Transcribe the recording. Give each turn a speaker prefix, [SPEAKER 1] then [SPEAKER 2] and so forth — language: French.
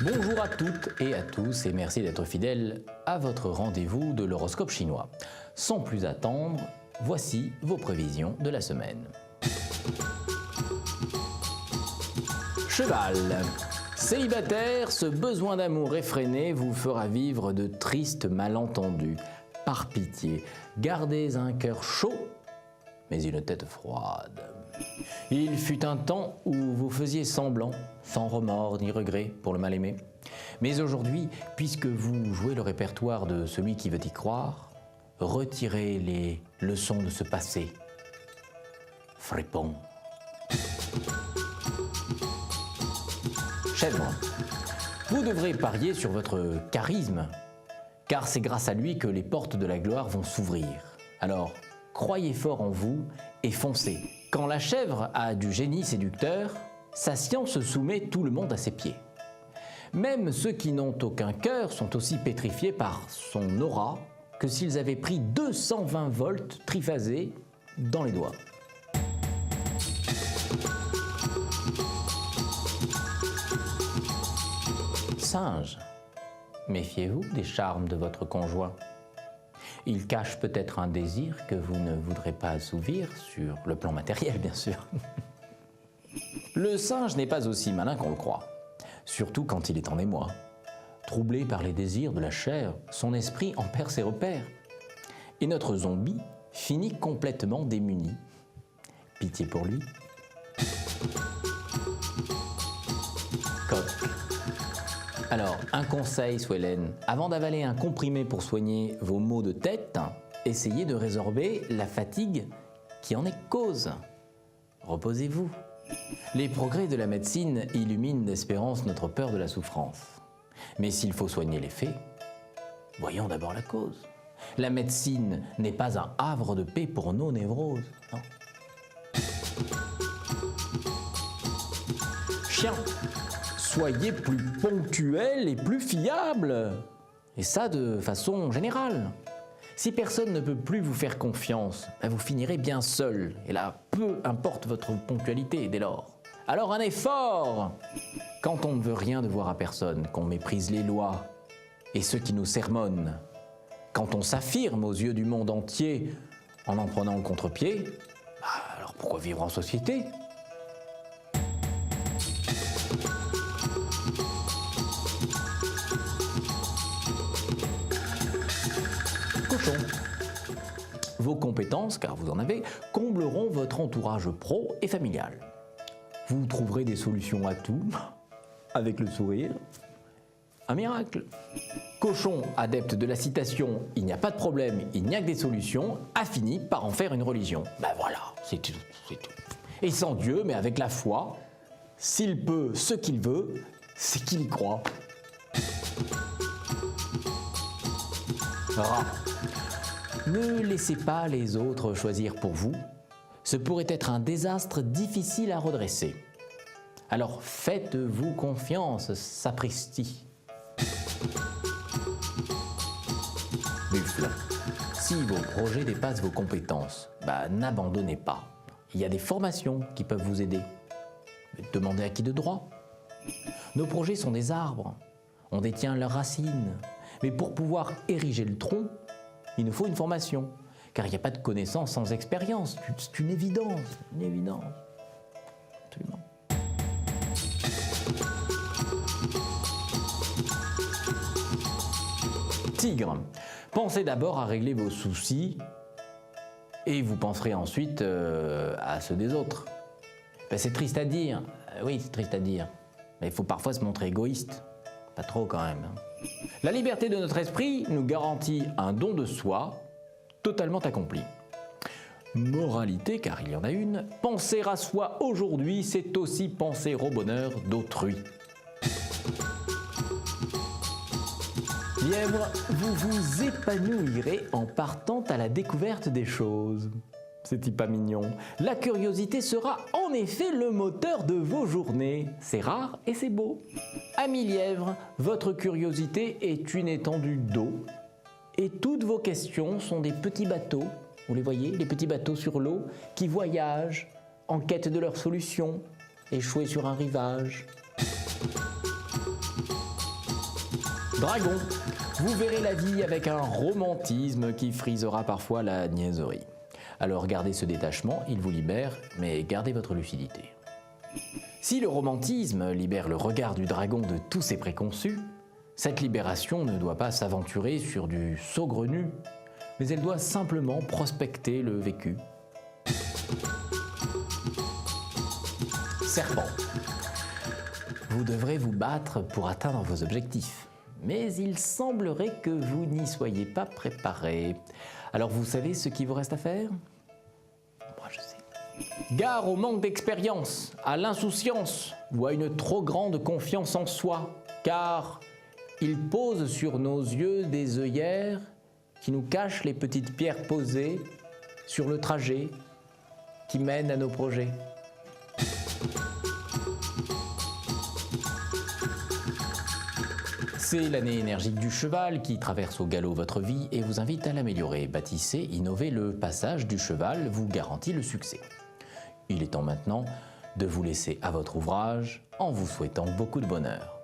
[SPEAKER 1] Bonjour à toutes et à tous et merci d'être fidèles à votre rendez-vous de l'horoscope chinois. Sans plus attendre, voici vos prévisions de la semaine. Cheval. Célibataire, ce besoin d'amour effréné vous fera vivre de tristes malentendus. Par pitié, gardez un cœur chaud, mais une tête froide. Il fut un temps où vous faisiez semblant, sans remords ni regrets pour le mal-aimé. Mais aujourd'hui, puisque vous jouez le répertoire de celui qui veut y croire, retirez les leçons de ce passé. Fripon. Chèvre. Vous devrez parier sur votre charisme, car c'est grâce à lui que les portes de la gloire vont s'ouvrir. Alors, croyez fort en vous et foncez. Quand la chèvre a du génie séducteur, sa science soumet tout le monde à ses pieds. Même ceux qui n'ont aucun cœur sont aussi pétrifiés par son aura que s'ils avaient pris 220 volts triphasés dans les doigts. Singe. Méfiez-vous des charmes de votre conjoint. Il cache peut-être un désir que vous ne voudrez pas assouvir sur le plan matériel, bien sûr. Le singe n'est pas aussi malin qu'on le croit, surtout quand il est en émoi. Troublé par les désirs de la chair, son esprit en perd ses repères. Et notre zombie finit complètement démuni. Pitié pour lui. Coq. Alors, un conseil, Swellen, avant d'avaler un comprimé pour soigner vos maux de tête, essayez de résorber la fatigue qui en est cause. Reposez-vous. Les progrès de la médecine illuminent d'espérance notre peur de la souffrance. Mais s'il faut soigner les faits, voyons d'abord la cause. La médecine n'est pas un havre de paix pour nos névroses, non. Chien. Soyez plus ponctuel et plus fiable. Et ça de façon générale. Si personne ne peut plus vous faire confiance, vous finirez bien seul. Et là, peu importe votre ponctualité dès lors. Alors un effort. Quand on ne veut rien devoir à personne, qu'on méprise les lois et ceux qui nous sermonnent, quand on s'affirme aux yeux du monde entier en prenant le contre-pied, alors pourquoi vivre en société ? Cochon. Vos compétences, car vous en avez, combleront votre entourage pro et familial. Vous trouverez des solutions à tout, avec le sourire. Un miracle. Cochon, adepte de la citation « Il n'y a pas de problème, il n'y a que des solutions », a fini par en faire une religion. Ben voilà, c'est tout, c'est tout. Et sans Dieu, mais avec la foi, s'il peut ce qu'il veut, c'est qu'il y croit. Rat. Ne laissez pas les autres choisir pour vous. Ce pourrait être un désastre difficile à redresser. Alors faites-vous confiance, sapristi. Buffle. Si vos projets dépassent vos compétences, n'abandonnez pas. Il y a des formations qui peuvent vous aider. Demandez à qui de droit. Nos projets sont des arbres. On détient leurs racines. Mais pour pouvoir ériger le tronc, il nous faut une formation. Car il n'y a pas de connaissance sans expérience. C'est une évidence. Une évidence. Absolument. Tigre. Pensez d'abord à régler vos soucis et vous penserez ensuite à ceux des autres. C'est triste à dire. Oui, c'est triste à dire. Mais il faut parfois se montrer égoïste. Pas trop quand même. La liberté de notre esprit nous garantit un don de soi totalement accompli. Moralité, car il y en a une, penser à soi aujourd'hui, c'est aussi penser au bonheur d'autrui. Lièvre, vous vous épanouirez en partant à la découverte des choses. C'est pas mignon. La curiosité sera en effet le moteur de vos journées. C'est rare et c'est beau. Ami Lièvre, votre curiosité est une étendue d'eau et toutes vos questions sont des petits bateaux. Vous les voyez, les petits bateaux sur l'eau qui voyagent en quête de leur solution, échoués sur un rivage. Dragon, vous verrez la vie avec un romantisme qui frisera parfois la niaiserie. Alors gardez ce détachement, il vous libère, mais gardez votre lucidité. Si le romantisme libère le regard du dragon de tous ses préconçus, cette libération ne doit pas s'aventurer sur du saugrenu, mais elle doit simplement prospecter le vécu. Serpent. Vous devrez vous battre pour atteindre vos objectifs, mais il semblerait que vous n'y soyez pas préparé. Alors vous savez ce qu'il vous reste à faire ? Moi je sais. Gare au manque d'expérience, à l'insouciance ou à une trop grande confiance en soi, car il pose sur nos yeux des œillères qui nous cachent les petites pierres posées sur le trajet qui mène à nos projets. C'est l'année énergique du cheval qui traverse au galop votre vie et vous invite à l'améliorer. Bâtissez, innovez, le passage du cheval vous garantit le succès. Il est temps maintenant de vous laisser à votre ouvrage en vous souhaitant beaucoup de bonheur.